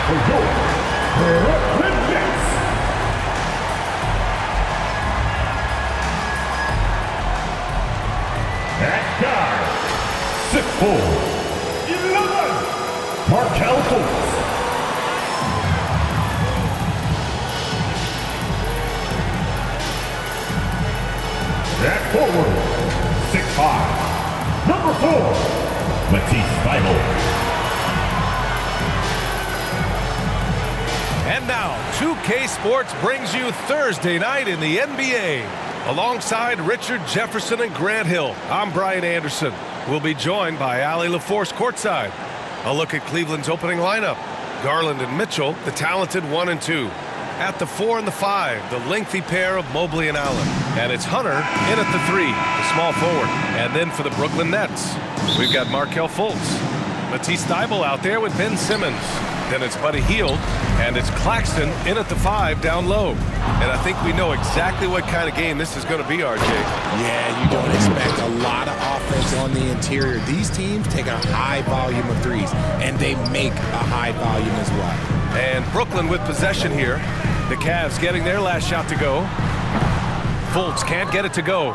for your Brooklyn Nets. At guard, 6'4", 11, Markelle Fultz. At forward, 6'5", number 4, Matisse Thybulle. And now, 2K Sports brings you Thursday night in the NBA. Alongside Richard Jefferson and Grant Hill, I'm Brian Anderson. We'll be joined by Allie LaForce courtside. A look at Cleveland's opening lineup. Garland and Mitchell, the talented 1 and 2. At the 4 and the 5, the lengthy pair of Mobley and Allen. And it's Hunter in at the 3, the small forward. And then for the Brooklyn Nets, we've got Markelle Fultz. Matisse Thybulle out there with Ben Simmons. Then it's Buddy Hield, and it's Claxton in at the 5 down low. And I think we know exactly what kind of game this is going to be, RJ. Yeah, you don't expect a lot of offense on the interior. These teams take a high volume of threes, and they make a high volume as well. And Brooklyn with possession here. The Cavs getting their last shot to go. Fultz can't get it to go.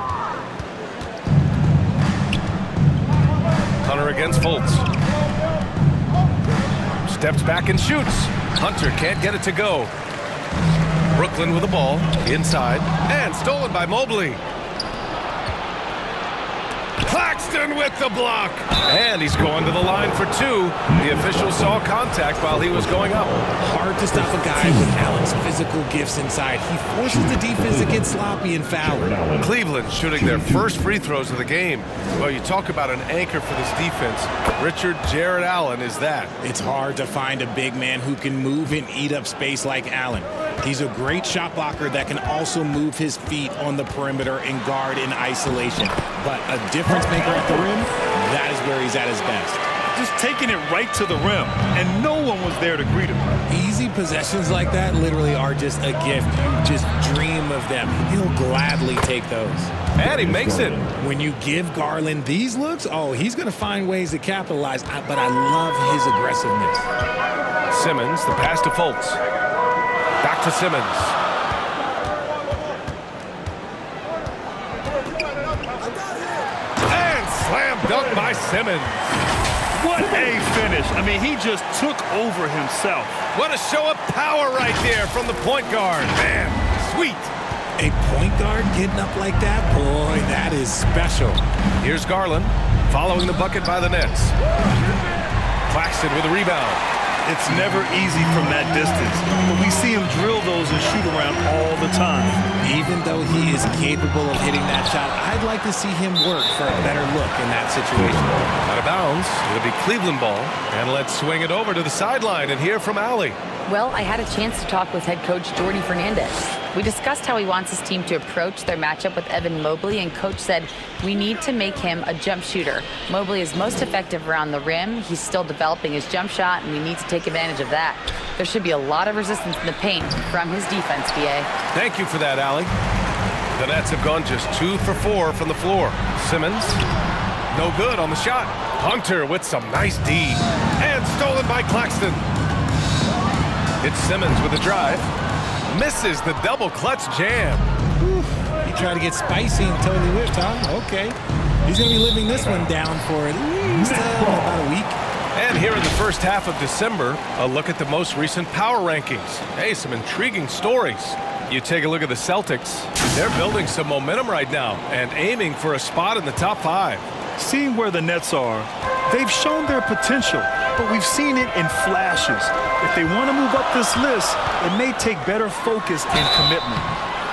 Hunter against Fultz. Steps back and shoots. Hunter can't get it to go. Brooklyn with the ball inside and stolen by Mobley. Claxton with the block. And he's going to the line for 2. The official saw contact while he was going up. Hard to stop a guy with Allen's physical gifts inside. He forces the defense to get sloppy and foul. Cleveland shooting their first free throws of the game. Well, you talk about an anchor for this defense. Richard Jarrett Allen is that. It's hard to find a big man who can move and eat up space like Allen. He's a great shot blocker that can also move his feet on the perimeter and guard in isolation. But a difference maker at the rim, that is where he's at his best. Just taking it right to the rim, and no one was there to greet him. Easy possessions like that literally are just a gift. You just dream of them. He'll gladly take those. And he makes it. When you give Garland these looks, oh, he's going to find ways to capitalize. But I love his aggressiveness. Simmons, the pass to Fultz. Back to Simmons. And slam dunk by Simmons. What a finish. I mean, he just took over himself. What a show of power right there from the point guard. Man, sweet. A point guard getting up like that? Boy, that is special. Here's Garland following the bucket by the Nets. Claxton with a rebound. It's never easy from that distance, but we see him drill those and shoot around all the time. Even though he is capable of hitting that shot, I'd like to see him work for a better look in that situation. Out of bounds. It'll be Cleveland ball. And let's swing it over to the sideline and hear from Allie. Well, I had a chance to talk with head coach Jordi Fernandez. We discussed how he wants his team to approach their matchup with Evan Mobley, and coach said we need to make him a jump shooter. Mobley is most effective around the rim. He's still developing his jump shot, and we need to take advantage of that. There should be a lot of resistance in the paint from his defense, BA. Thank you for that, Allie. The Nets have gone just 2 for 4 from the floor. Simmons, no good on the shot. Hunter with some nice D. And stolen by Claxton. It's Simmons with a drive. Misses the double clutch jam. He tried to get spicy and totally whipped, huh? Okay. He's going to be living this one down for at least about a week. And here in the first half of December, a look at the most recent power rankings. Hey, some intriguing stories. You take a look at the Celtics. They're building some momentum right now and aiming for a spot in the top 5. Seeing where the Nets are, they've shown their potential, but we've seen it in flashes. If they want to move up this list, it may take better focus and commitment.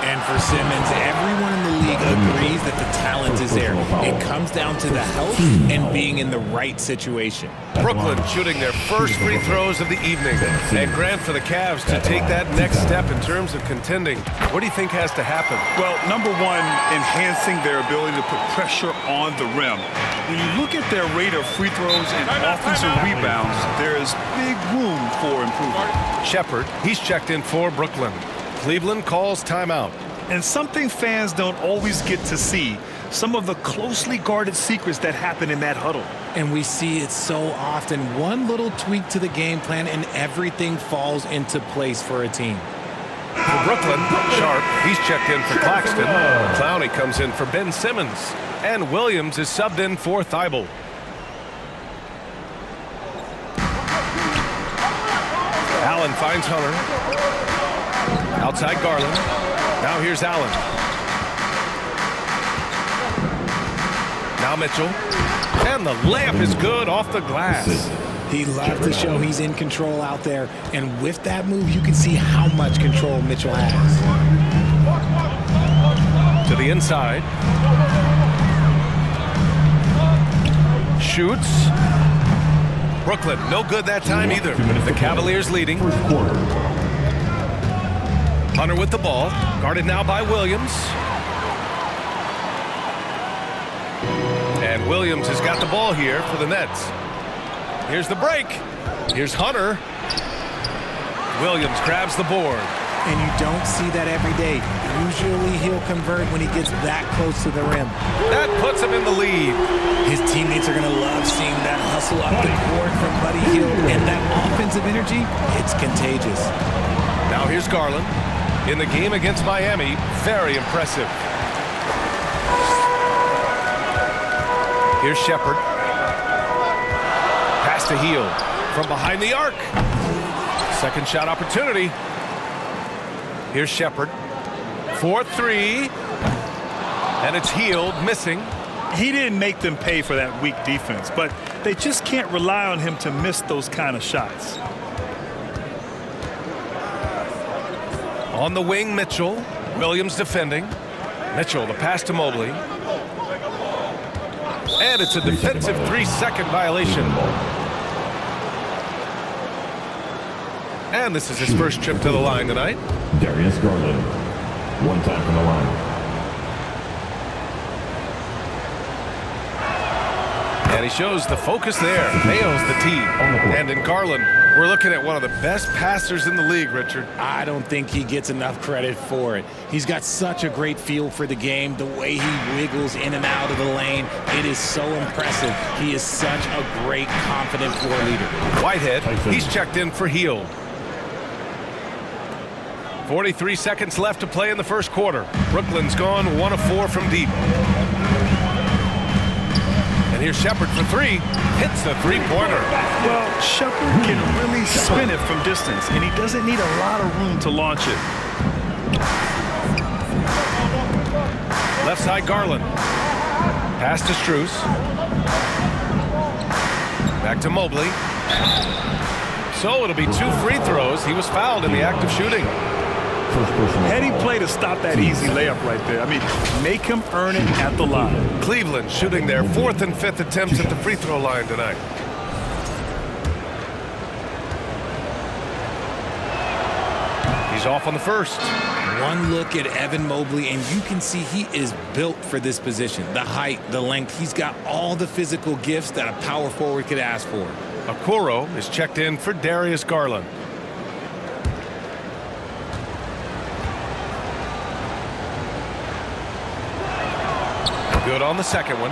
And for Simmons, everyone in the league agrees that the talent is there. It comes down to the health and being in the right situation. Brooklyn shooting their first free throws of the evening. And Grant, for the Cavs to take that next step in terms of contending, what do you think has to happen? Well, number one, enhancing their ability to put pressure on the rim. When you look at their rate of free throws and offensive rebounds, there is big room for improvement. Shepherd, he's checked in for Brooklyn. Cleveland calls timeout. And something fans don't always get to see, some of the closely guarded secrets that happen in that huddle. And we see it so often. One little tweak to the game plan and everything falls into place for a team. For Brooklyn, Sharp, he's checked in for Claxton. Clowney comes in for Ben Simmons. And Williams is subbed in for Thibault. Allen finds Hunter. Outside Garland. Now here's Allen. Now Mitchell. And the layup is good off the glass. He loves to show he's in control out there. And with that move, you can see how much control Mitchell has. To the inside. Shoots. Brooklyn, no good that time either. The Cavaliers leading. Hunter with the ball. Guarded now by Williams. And Williams has got the ball here for the Nets. Here's the break. Here's Hunter. Williams grabs the board. And you don't see that every day. Usually he'll convert when he gets that close to the rim. That puts him in the lead. His teammates are going to love seeing that hustle up the court from Buddy Hield. And that offensive energy, it's contagious. Now here's Garland. In the game against Miami, very impressive. Here's Shepherd. Pass to Hield from behind the arc. Second shot opportunity. Here's Shepherd. 4-3. And it's Hield missing. He didn't make them pay for that weak defense, but they just can't rely on him to miss those kind of shots. On the wing, Mitchell. Williams defending. Mitchell, the pass to Mobley. And it's a defensive 3-second violation. And this is his first trip to the line tonight. Darius Garland. One time from the line. And he shows the focus there. Nails the tee. And in Garland, we're looking at one of the best passers in the league, Richard. I don't think he gets enough credit for it. He's got such a great feel for the game, the way he wiggles in and out of the lane. It is so impressive. He is such a great, confident floor leader. Whitehead, he's checked in for Hield. 43 seconds left to play in the first quarter. Brooklyn's gone 1 of 4 from deep. And here's Shepherd for 3. Hits the three-pointer. Well, Shepherd can really spin it from distance, and he doesn't need a lot of room to launch it. Left side Garland. Pass to Strus. Back to Mobley. So it'll be 2 free throws. He was fouled in the act of shooting. Heady play to stop that easy layup right there. I mean, make him earn it at the line. Cleveland shooting their 4th and 5th attempts at the free throw line tonight. He's off on the first. One look at Evan Mobley, and you can see he is built for this position. The height, the length, he's got all the physical gifts that a power forward could ask for. Okoro is checked in for Darius Garland. Good on the second one.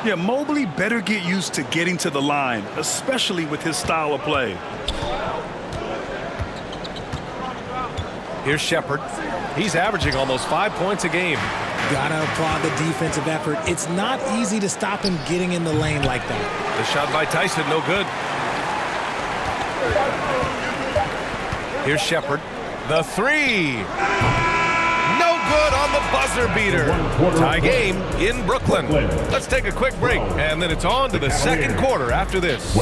Yeah, Mobley better get used to getting to the line, especially with his style of play. Here's Shepherd. He's averaging almost 5 points a game. Gotta applaud the defensive effort. It's not easy to stop him getting in the lane like that. The shot by Tyson, no good. Here's Shepherd. The 3. No good on the buzzer beater. Tie game in Brooklyn. Let's take a quick break, and then it's on to the second quarter after this.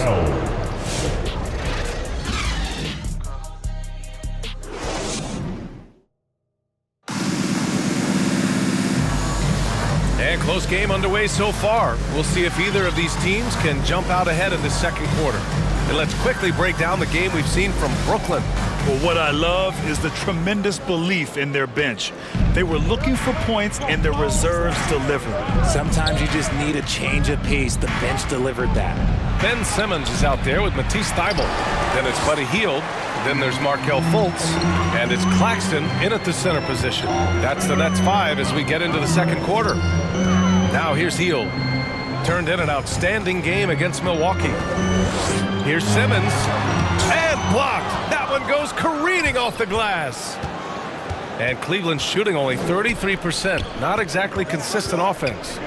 And close game underway so far. We'll see if either of these teams can jump out ahead in the second quarter. And let's quickly break down the game we've seen from Brooklyn. Well, what I love is the tremendous belief in their bench. They were looking for points, and their reserves delivered. Sometimes you just need a change of pace. The bench delivered that. Ben Simmons is out there with Matisse Thybulle. Then it's Buddy Hield. Then there's Markelle Fultz. And it's Claxton in at the center position. That's the Nets 5 as we get into the second quarter. Now here's Heel. Turned in an outstanding game against Milwaukee. Here's Simmons. And blocked. That one goes careening off the glass. And Cleveland's shooting only 33%. Not exactly consistent offense.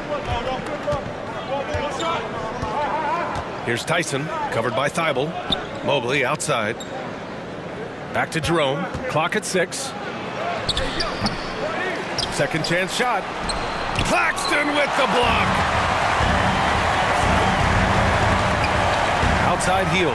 Here's Tyson, covered by Thibault. Mobley outside. Back to Jerome. Clock at 6. Second chance shot. Claxton with the block. Outside Heel.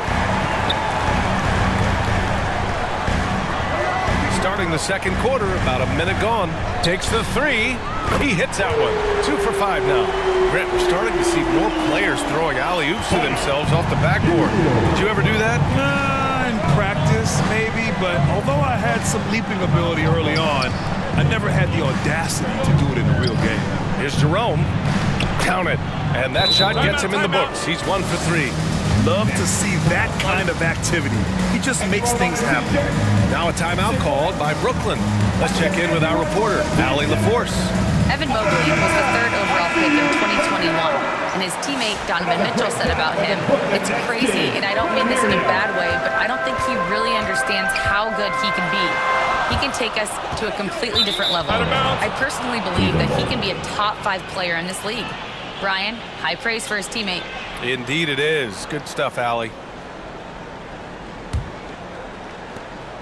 Starting the second quarter, about a minute gone. Takes the 3. He hits that one. 2 for 5 now. Grant, we're starting to see more players throwing alley-oops to themselves off the backboard. Did you ever do that? In practice, maybe, but although I had some leaping ability early on, I never had the audacity to do it in a real game. Here's Jerome. Count it. And that shot gets him in the books. He's 1 for 3. Love to see that kind of activity. He just makes things happen. Now a timeout called by Brooklyn. Let's check in with our reporter, Allie LaForce. Evan Mobley was the 3rd overall pick in 2021, and his teammate Donovan Mitchell said about him, "It's crazy, and I don't mean this in a bad way, but I don't think he really understands how good he can be. He can take us to a completely different level. I personally believe that he can be a top 5 player in this league." Brian, high praise for his teammate. Indeed it is. Good stuff, Allie.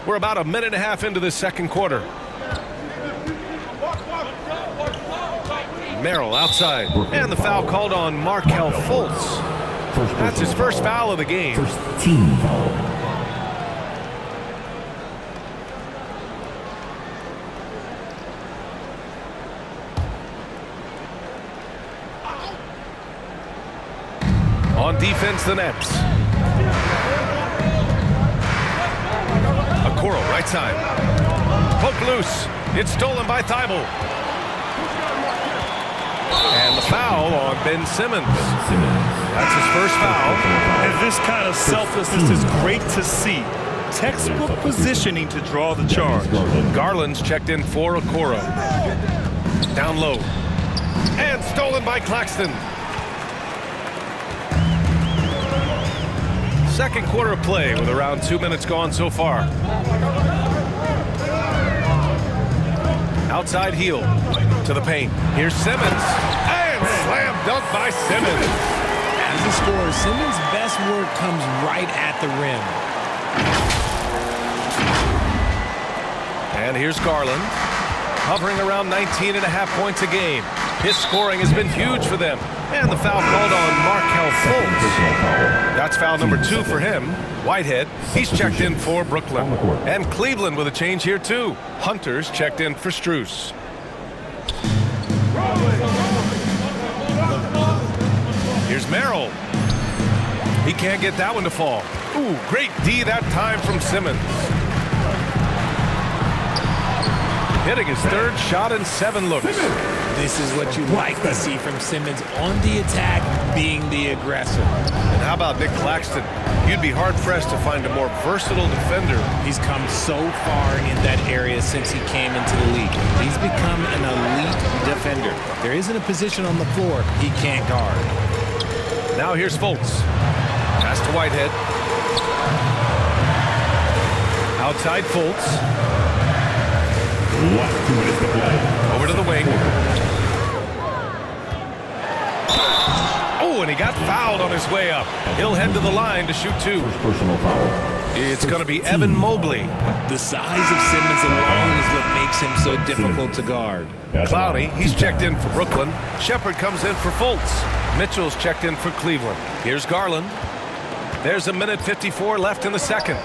We're about a minute and a half into the second quarter. Merrill outside. And the foul called on Markelle Fultz. That's his first foul of the game. First team foul. On defense, the Nets. Okoro, right side. Poke loose. It's stolen by Thibault. And the foul on Ben Simmons. That's his first foul. And this kind of selflessness is great to see. Textbook positioning to draw the charge. Garland's checked in for Okoro. Down low. And stolen by Claxton. Second quarter of play with around 2 minutes gone so far. Outside Heel to the paint. Here's Simmons. And slam dunk by Simmons. As a scorer, Simmons' best work comes right at the rim. And here's Garland, hovering around 19.5 points a game. His scoring has been huge for them. And the foul called on Markelle Fultz. That's foul number 2 for him. Whitehead, he's checked in for Brooklyn. And Cleveland with a change here too. Hunter's checked in for Strus. Here's Merrill. He can't get that one to fall. Ooh, great D that time from Simmons. Hitting his 3rd shot in 7 looks. This is what you like to see from Simmons on the attack, being the aggressor. And how about Nick Claxton? You'd be hard-pressed to find a more versatile defender. He's come so far in that area since he came into the league. He's become an elite defender. There isn't a position on the floor he can't guard. Now here's Fultz. Pass to Whitehead. Outside Fultz. Over to the wing. Oh, and he got fouled on his way up. He'll head to the line to shoot 2. Personal foul. It's going to be Evan Mobley. The size of Simmons alone is what makes him so difficult to guard. Clowney, he's checked in for Brooklyn. Shepard comes in for Fultz. Mitchell's checked in for Cleveland. Here's Garland. There's a minute 54 left in the second.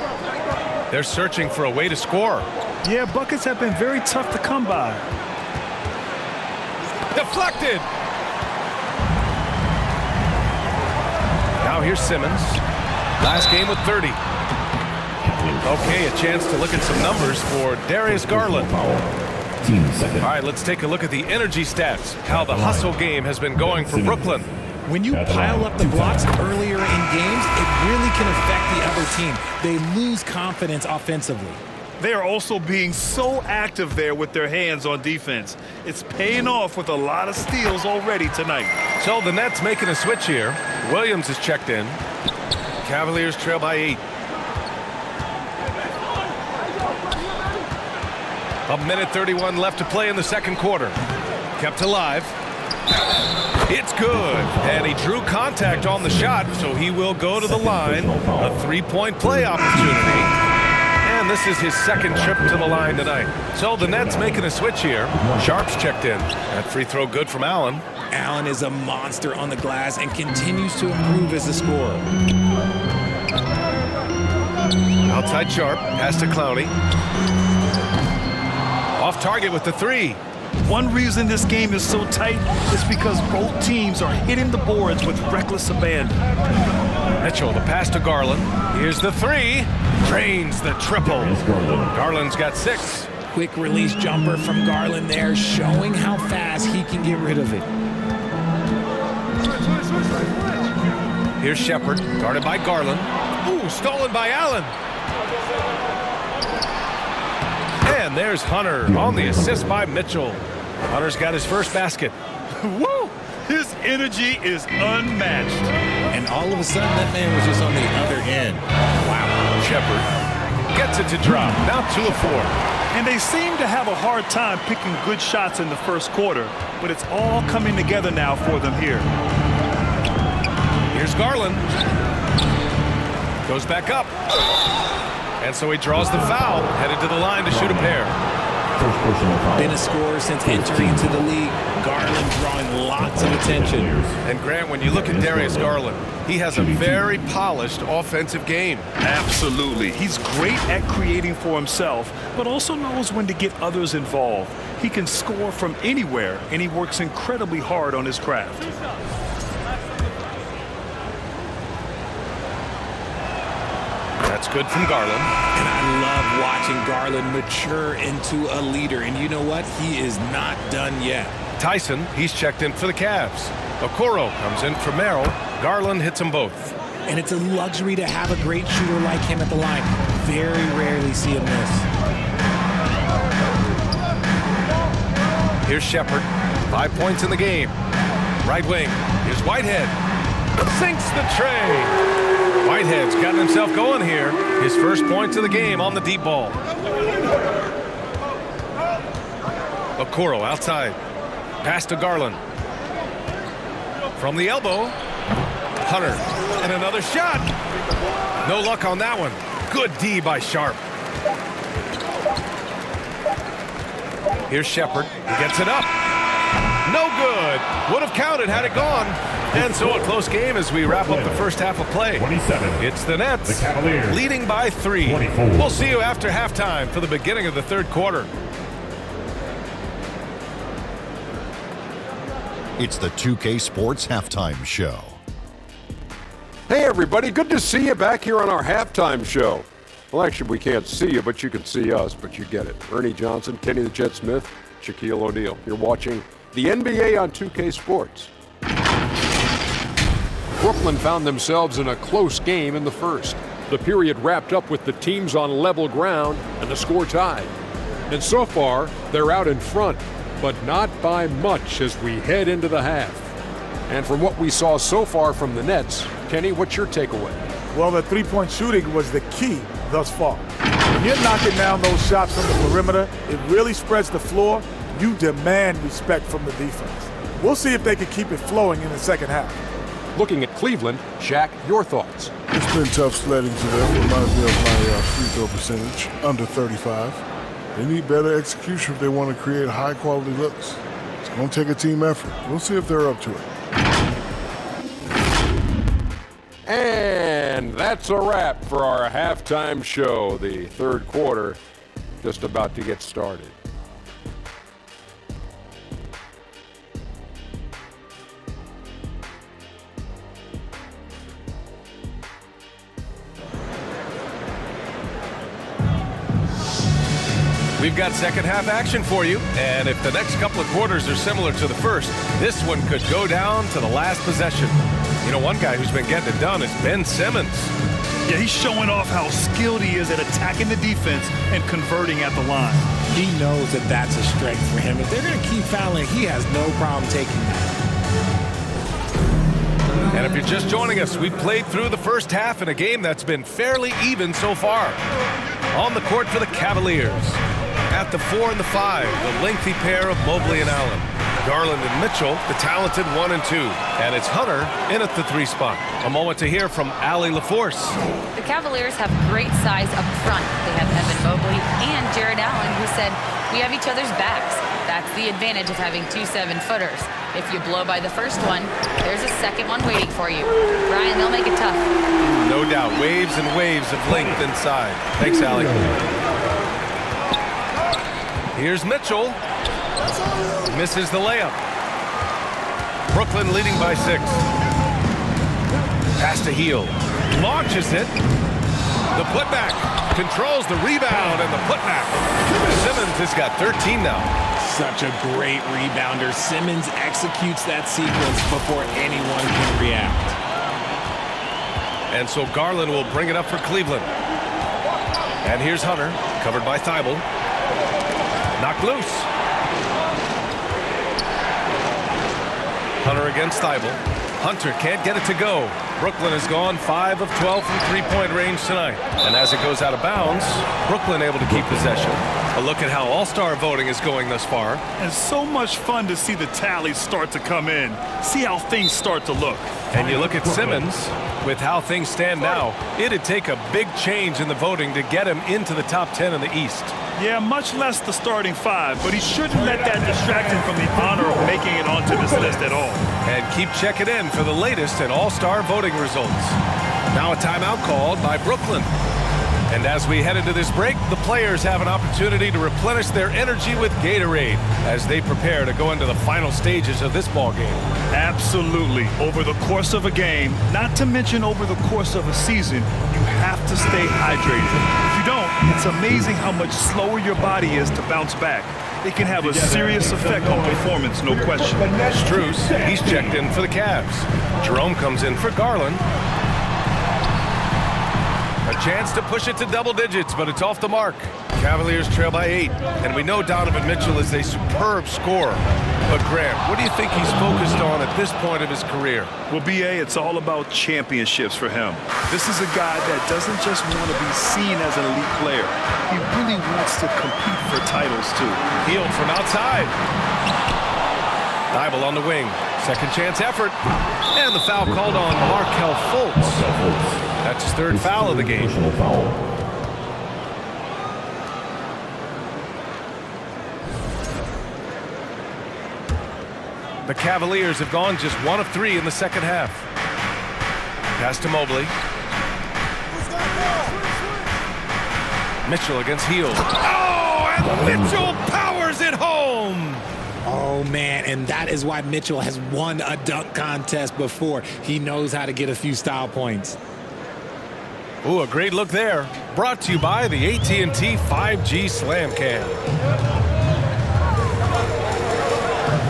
They're searching for a way to score. Yeah, buckets have been very tough to come by. Deflected. Now here's Simmons. Last game with 30. Okay, a chance to look at some numbers for Darius Garland. Team second. All right, let's take a look at the energy stats, how the hustle game has been going for Brooklyn. When you pile up the blocks earlier in games, it really can affect the other team. They lose confidence offensively. They are also being so active there with their hands on defense. It's paying off with a lot of steals already tonight. So the Nets making a switch here. Williams is checked in. Cavaliers trail by 8. A minute 31 left to play in the second quarter. Kept alive. It's good. And he drew contact on the shot, so he will go to the line. A 3-point play opportunity. And this is his second trip to the line tonight. So the Nets making a switch here. Sharp's checked in. That free throw good from Allen. Allen is a monster on the glass and continues to improve as a scorer. Outside Sharp. Pass to Clowney. Off target with the 3. One reason this game is so tight is because both teams are hitting the boards with reckless abandon. Mitchell, the pass to Garland. Here's the 3. Drains the triple. Garland's got 6. Quick release jumper from Garland there, showing how fast he can get rid of it. Here's Shepard, guarded by Garland. Ooh, stolen by Allen. And there's Hunter on the assist by Mitchell. Hunter's got his first basket. Woo! His energy is unmatched. And all of a sudden, that man was just on the other end. Wow. Shepard gets it to drop. Now 2 of 4. And they seem to have a hard time picking good shots in the first quarter, but it's all coming together now for them here. Here's Garland. Goes back up. And so he draws the foul, headed to the line to shoot a pair. First personal foul. Been a scorer since entering into the league. Garland drawing lots of attention. And Grant, when you look at Darius Garland, he has a very polished offensive game. Absolutely. He's great at creating for himself, but also knows when to get others involved. He can score from anywhere, and he works incredibly hard on his craft. That's good from Garland. And I love watching Garland mature into a leader. And you know what? He is not done yet. Tyson, he's checked in for the Cavs. Okoro comes in for Merrill. Garland hits them both. And it's a luxury to have a great shooter like him at the line. Very rarely see him miss. Here's Shepard. 5 points in the game. Right wing. Here's Whitehead. Sinks the tray. Whitehead's gotten himself going here. His first points of the game on the deep ball. Okoro outside. Pass to Garland. From the elbow. Hunter. And another shot. No luck on that one. Good D by Sharp. Here's Shepard. He gets it up. No good. Would have counted had it gone. And so a close game as we wrap up the first half of play. 27. It's the Nets The Cavaliers. leading by 3. 24. We'll see you after halftime for the beginning of the third quarter. It's the 2K Sports Halftime Show. Hey everybody, good to see you back here on our halftime show. Well, actually we can't see you, but you can see us, but you get it. Ernie Johnson, Kenny the Jet Smith, Shaquille O'Neal. You're watching the NBA on 2K Sports. Brooklyn found themselves in a close game in the first. The period wrapped up with the teams on level ground and the score tied. And so far, they're out in front, but not by much as we head into the half. And from what we saw so far from the Nets, Kenny, what's your takeaway? Well, the three-point shooting was the key thus far. When you're knocking down those shots from the perimeter, it really spreads the floor. You demand respect from the defense. We'll see if they can keep it flowing in the second half. Looking at Cleveland, Shaq, your thoughts? It's been tough sledding to them. Reminds me of my free throw percentage, under 35. They need better execution if they want to create high-quality looks. It's going to take a team effort. We'll see if they're up to it. And that's a wrap for our halftime show. The third quarter just about to get started. We've got second half action for you, and if the next couple of quarters are similar to the first, this one could go down to the last possession. You know, one guy who's been getting it done is Ben Simmons. Yeah, he's showing off how skilled he is at attacking the defense and converting at the line. He knows that that's a strength for him. If they're going to keep fouling, he has no problem taking that. And if you're just joining us, we've played through the first half in a game that's been fairly even so far. On the court for the Cavaliers. At the 4 and the 5, the lengthy pair of Mobley and Allen. Garland and Mitchell, the talented 1 and 2. And it's Hunter in at the 3 spot. A moment to hear from Allie LaForce. The Cavaliers have great size up front. They have Evan Mobley and Jared Allen, who said, "We have each other's backs." That's the advantage of having 2 7-footers. If you blow by the first one, there's a second one waiting for you. Ryan, they'll make it tough. No doubt. Waves and waves of length inside. Thanks, Allie. Here's Mitchell. Misses the layup. Brooklyn leading by 6. Pass to Hield. Launches it. The putback. Controls the rebound and the putback. Simmons has got 13 now. Such a great rebounder. Simmons executes that sequence before anyone can react. And so Garland will bring it up for Cleveland. And here's Hunter, covered by Thibault. Knocked loose. Hunter against Thibault. Hunter can't get it to go. Brooklyn has gone 5 of 12 from three-point range tonight. And as it goes out of bounds, Brooklyn able to keep possession. A look at how all-star voting is going thus far. And so much fun to see the tallies start to come in. See how things start to look. And you look at Simmons, with how things stand now, it'd take a big change in the voting to get him into the top 10 in the East. Yeah, much less the starting 5, but he shouldn't let that distract him from the honor of making it onto this list at all. And keep checking in for the latest in all-star voting results. Now a timeout called by Brooklyn. And as we head into this break, the players have an opportunity to replenish their energy with Gatorade as they prepare to go into the final stages of this ball game. Absolutely. Over the course of a game, not to mention over the course of a season, you have to stay hydrated. If you don't, it's amazing how much slower your body is to bounce back. It can have a serious effect on performance, no question. Strus, he's checked in for the Cavs. Jerome comes in for Garland. A chance to push it to double digits, but it's off the mark. Cavaliers trail by 8, and we know Donovan Mitchell is a superb scorer. But Grant, what do you think he's focused on at this point of his career? Well, B.A., it's all about championships for him. This is a guy that doesn't just want to be seen as an elite player. He really wants to compete for titles, too. Hield from outside. Thibault on the wing. Second chance effort. And the foul called on Markelle Fultz. That's his 3rd foul of the game. The Cavaliers have gone just 1 of 3 in the second half. Pass to Mobley. Mitchell against Hield. Oh, and Mitchell powers it home. Oh, man, and that is why Mitchell has won a dunk contest before. He knows how to get a few style points. Ooh, a great look there. Brought to you by the AT&T 5G Slam Cam.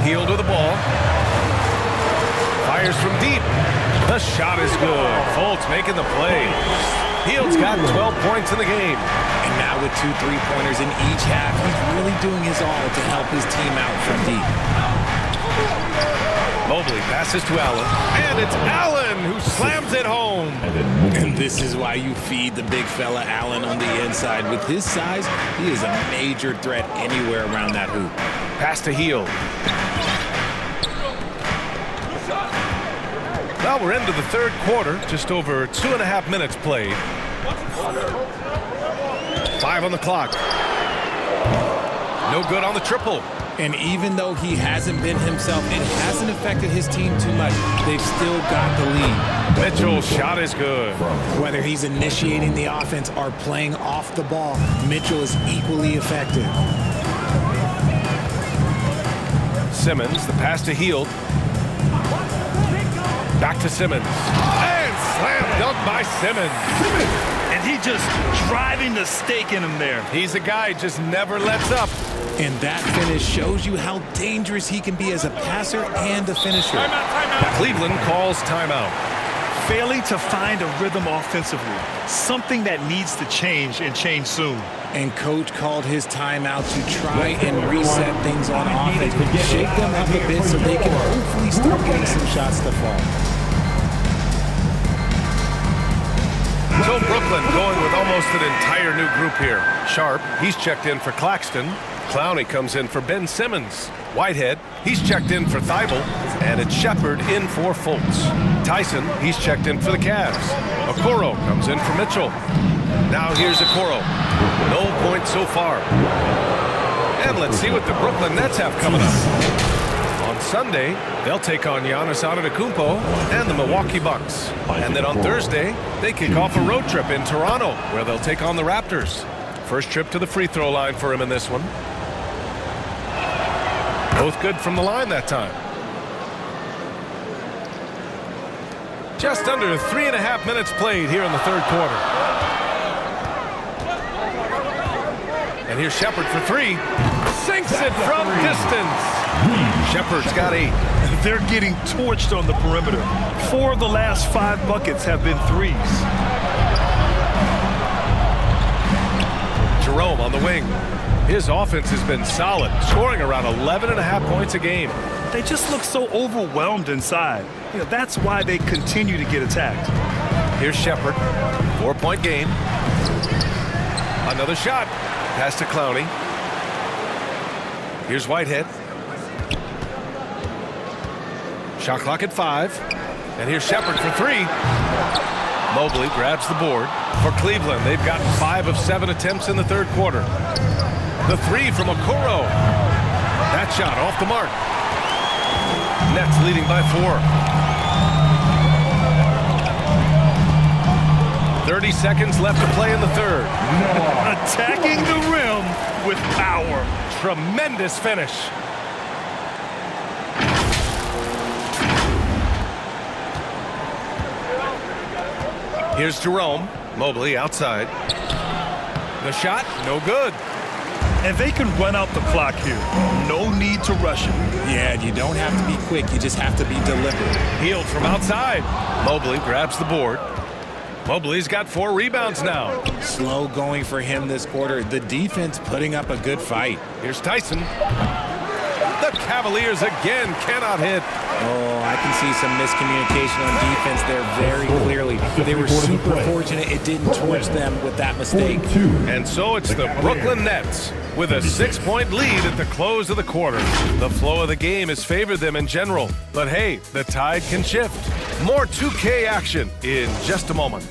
Hield with the ball. Fires from deep. The shot is good. Fultz making the play. Hield's got 12 points in the game. And now with 2 3-pointers in each half, he's really doing his all to help his team out from deep. Mobley passes to Allen. And it's Allen who slams it home. And this is why you feed the big fella Allen on the inside. With his size, he is a major threat anywhere around that hoop. Pass to Hield. Well, we're into the 3rd quarter. Just over 2.5 minutes played. 5 on the clock. No good on the triple. And even though he hasn't been himself, it hasn't affected his team too much. They've still got the lead. Mitchell's shot is good. Whether he's initiating the offense or playing off the ball, Mitchell is equally effective. Simmons, the pass to Hield. Back to Simmons. And slam dunk by Simmons. And he just driving the stake in him there. He's a guy who just never lets up. And that finish shows you how dangerous he can be as a passer and a finisher. Cleveland calls timeout. failing to find a rhythm offensively, something that needs to change and change soon. And coach called his timeout to try and reset things on offense, shake them up a bit so they can hopefully start getting some shots to fall. So Brooklyn going with almost an entire new group here. Sharp, he's checked in for Claxton. Clowney comes in for Ben Simmons. Whitehead, he's checked in for Thibault. And it's Shepard in for Fultz. Tyson, he's checked in for the Cavs. Okoro comes in for Mitchell. Now here's Okoro. No points so far. And let's see what the Brooklyn Nets have coming up. On Sunday, they'll take on Giannis Antetokounmpo and the Milwaukee Bucks. And then on Thursday, they kick off a road trip in Toronto, where they'll take on the Raptors. First trip to the free throw line for him in this one. Both good from the line that time. Just under 3.5 minutes played here in the third quarter. And here's Shepard for three. Sinks it from distance. Shepard's got 8. They're getting torched on the perimeter. 4 of the last 5 buckets have been threes. Jerome on the wing. His offense has been solid, scoring around 11.5 points a game. They just look so overwhelmed inside. You know, that's why they continue to get attacked. Here's Shepard. 4-point game. Another shot. Pass to Clowney. Here's Whitehead. Shot clock at 5. And here's Shepard for 3. Mobley grabs the board. For Cleveland, they've got 5 of 7 attempts in the third quarter. The 3 from Okoro. That shot off the mark. Nets leading by 4. 30 seconds left to play in the third. Attacking the rim with power. Tremendous finish. Here's Jerome. Mobley outside. The shot, no good. And they can run out the clock here. No need to rush it. Yeah, you don't have to be quick. You just have to be deliberate. Healed from outside. Mobley grabs the board. Mobley's got 4 rebounds now. Slow going for him this quarter. The defense putting up a good fight. Here's Tyson. The Cavaliers again cannot hit. Oh, I can see some miscommunication on defense there very clearly. They were super fortunate it didn't torch them with that mistake. And so it's the Brooklyn Nets with a 6-point lead at the close of the quarter. The flow of the game has favored them in general. But hey, the tide can shift. More 2K action in just a moment.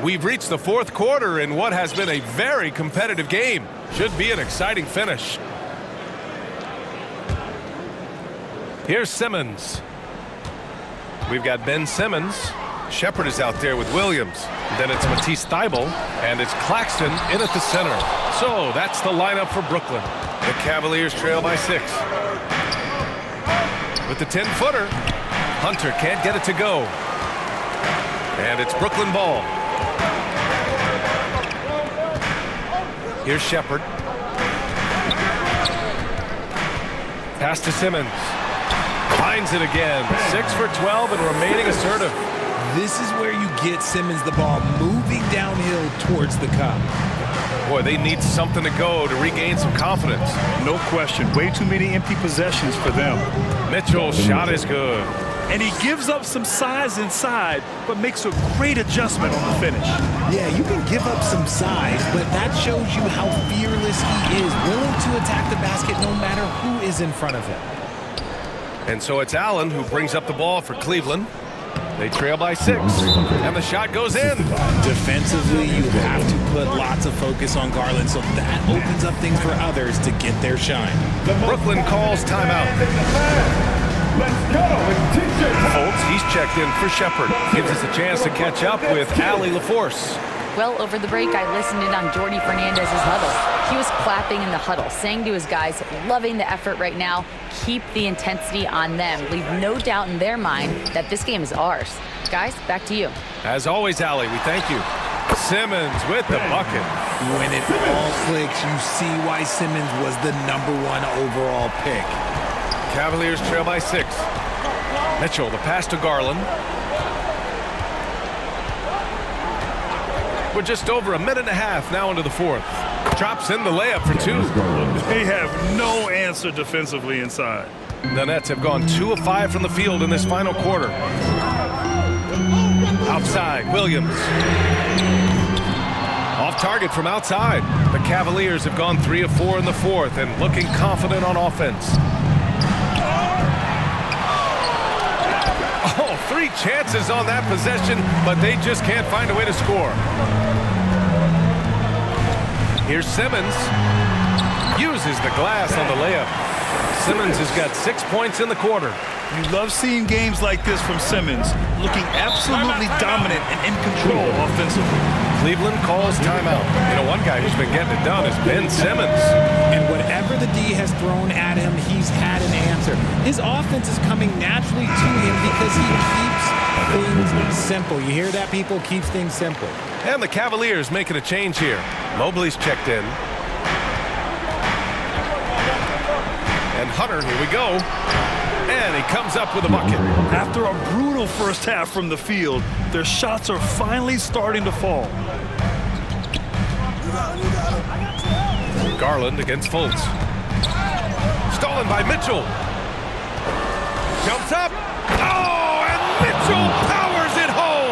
We've reached the fourth quarter in what has been a very competitive game. Should be an exciting finish. Here's Simmons. We've got Ben Simmons. Shepard is out there with Williams. Then it's Matisse Thybulle, and it's Claxton in at the center. So that's the lineup for Brooklyn. The Cavaliers trail by 6. With the 10-footer, Hunter can't get it to go. And it's Brooklyn ball. Here's Shepard. Pass to Simmons. Finds it again. 6 for 12 and remaining assertive. This is where you get Simmons the ball moving downhill towards the cup. Boy, they need something to go to regain some confidence. No question. Way too many empty possessions for them. Mitchell's shot is good. And he gives up some size inside, but makes a great adjustment on the finish. Yeah, you can give up some size, but that shows you how fearless he is, willing to attack the basket no matter who is in front of him. And so it's Allen who brings up the ball for Cleveland. They trail by 6, and the shot goes in. Defensively, you have to put lots of focus on Garland, so that opens up things for others to get their shine. Brooklyn calls timeout. Fultz, he's checked in for Shepard. Gives us a chance to catch up with Allie LaForce. Well, over the break, I listened in on Jordy Fernandez's huddle. He was clapping in the huddle, saying to his guys, loving the effort right now, keep the intensity on them. Leave no doubt in their mind that this game is ours. Guys, back to you. As always, Allie, we thank you. Simmons with the bucket. When it all clicks, you see why Simmons was the #1 overall pick. Cavaliers trail by 6. Mitchell, the pass to Garland. We're just over a minute and a half now into the fourth. Drops in the layup for 2. They have no answer defensively inside. The Nets have gone 2 of 5 from the field in this final quarter. Outside, Williams. Off target from outside. The Cavaliers have gone 3 of 4 in the fourth and looking confident on offense. Oh, 3 chances on that possession, but they just can't find a way to score. Here's Simmons. Uses the glass on the layup. Simmons has got 6 points in the quarter. You love seeing games like this from Simmons, looking absolutely dominant and in control offensively. Cleveland calls timeout. You know, one guy who's been getting it done is Ben Simmons. And whatever the D has thrown at him, he's had an answer. His offense is coming naturally to him because he keeps things simple. You hear that, people? Keeps things simple. And the Cavaliers making a change here. Mobley's checked in. And Hunter, here we go. And he comes up with a bucket. After a brutal first half from the field, their shots are finally starting to fall. Garland against Fultz. Stolen by Mitchell. Jumps up. Oh, and Mitchell powers it home.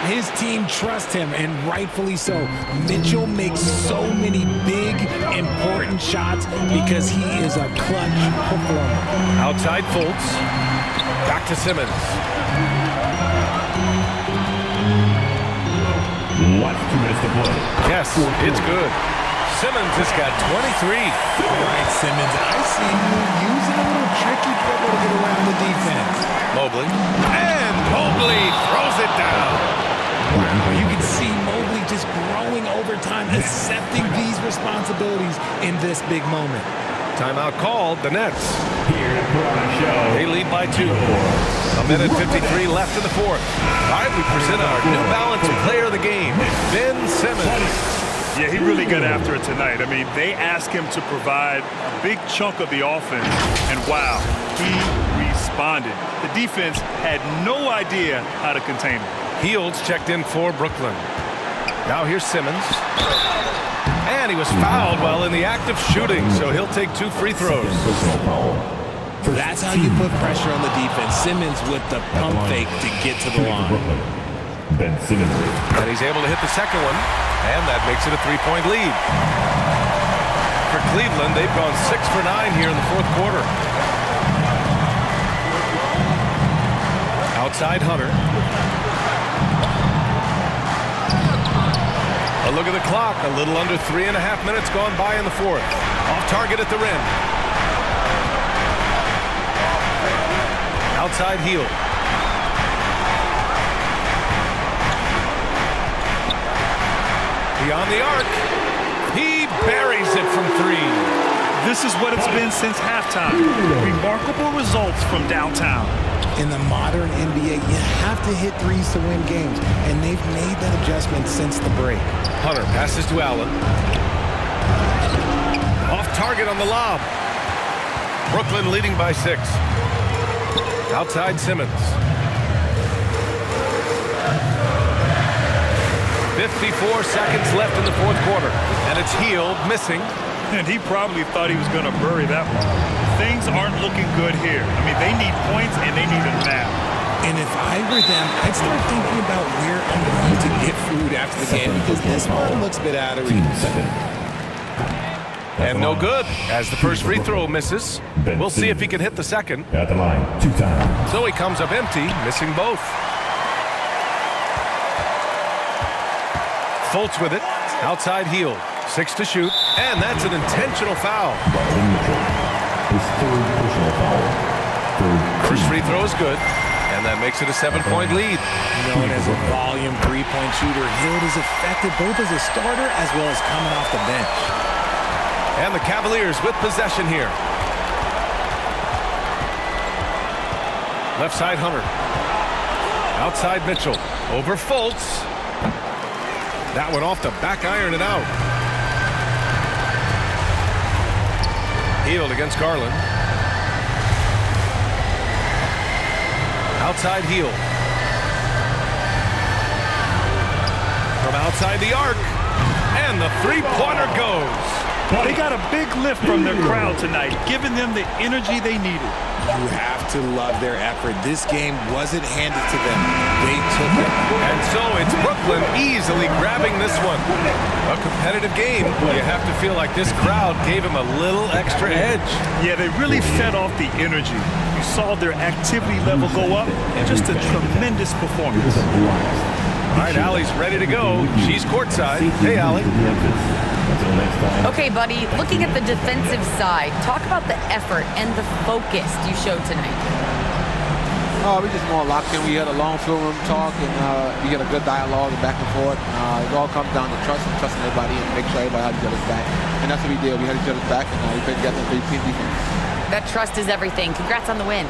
His team trusts him, and rightfully so. Mitchell makes so many big, important shots because he is a clutch performer. Outside Fultz. Back to Simmons. Less 2 minutes to play. Yes, it's good. Simmons has got 23. All right, Simmons, I see you using a little tricky dribble to get around the defense. Mobley. And Mobley throws it down. Wow, you can see Mobley just growing over time, accepting these responsibilities in this big moment. Timeout called. The Nets. Here to put on a show. They lead by 2. A minute 53 left in the fourth. All right, we present our New Balance Player of the Game, Ben Simmons. Yeah, he really got after it tonight. I mean, they asked him to provide a big chunk of the offense, and wow, he responded. The defense had no idea how to contain him. Fields checked in for Brooklyn. Now here's Simmons. And he was fouled while in the act of shooting, so he'll take 2 free throws. That's how you put pressure on the defense. Simmons with the pump fake to get to the line. Ben Simmons. And he's able to hit the second one, and that makes it a 3-point lead. For Cleveland, they've gone 6 for 9 here in the fourth quarter. Outside Hunter. A look at the clock. A little under 3.5 minutes gone by in the fourth. Off target at the rim. Outside heel. Beyond the arc. He buries it from 3. This is what it's been since halftime. Remarkable results from downtown. In the modern NBA, you have to hit threes to win games, and they've made that adjustment since the break. Hunter passes to Allen. Off target on the lob. Brooklyn leading by 6. Outside Simmons. 54 seconds left in the fourth quarter, and it's Hield missing. And he probably thought he was going to bury that one. Things aren't looking good here. I mean, they need points, and they need it now. And if I were them, I'd start thinking about where I'm going to get food after the game because this one looks a bit out of reach. And no good, as the first free throw misses. We'll see if he can hit the second. At the line, 2 times. So he comes up empty, missing both. Fultz with it. Outside heel. 6 to shoot. And that's an intentional foul. His 3rd personal foul. First free throw is good. And that makes it a 7-point lead. Known as a volume three-point shooter, Hield is effective both as a starter as well as coming off the bench. And the Cavaliers with possession here. Left side Hunter. Outside Mitchell. Over Fultz. That one off the back iron and out. Hield against Garland. Outside Hield. From outside the arc. And the three-pointer goes. They got a big lift from their crowd tonight, giving them the energy they needed. You have to love their effort. This game wasn't handed to them. They took it. And so it's Brooklyn easily grabbing this one. A competitive game. You have to feel like this crowd gave him a little extra edge. Yeah, they really fed off the energy. You saw their activity level go up. Just a tremendous performance. All right, Allie's ready to go. She's courtside. Hey, Allie. Okay, buddy, looking at the defensive side, talk about the effort and the focus you showed tonight. We just more locked in. We had a long film room talk, and we had a good dialogue and back and forth. It all comes down to trust and trusting everybody and make sure everybody has each other's back. And that's what we did. We had each other's back, and we played together and played team defense. That trust is everything. Congrats on the win.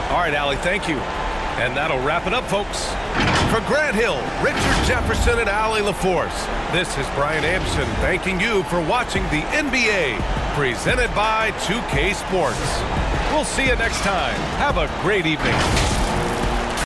All right, Allie, thank you. And that'll wrap it up, folks. For Grant Hill, Richard Jefferson, and Allie LaForce, this is Brian Anderson thanking you for watching the NBA, presented by 2K Sports. We'll see you next time. Have a great evening.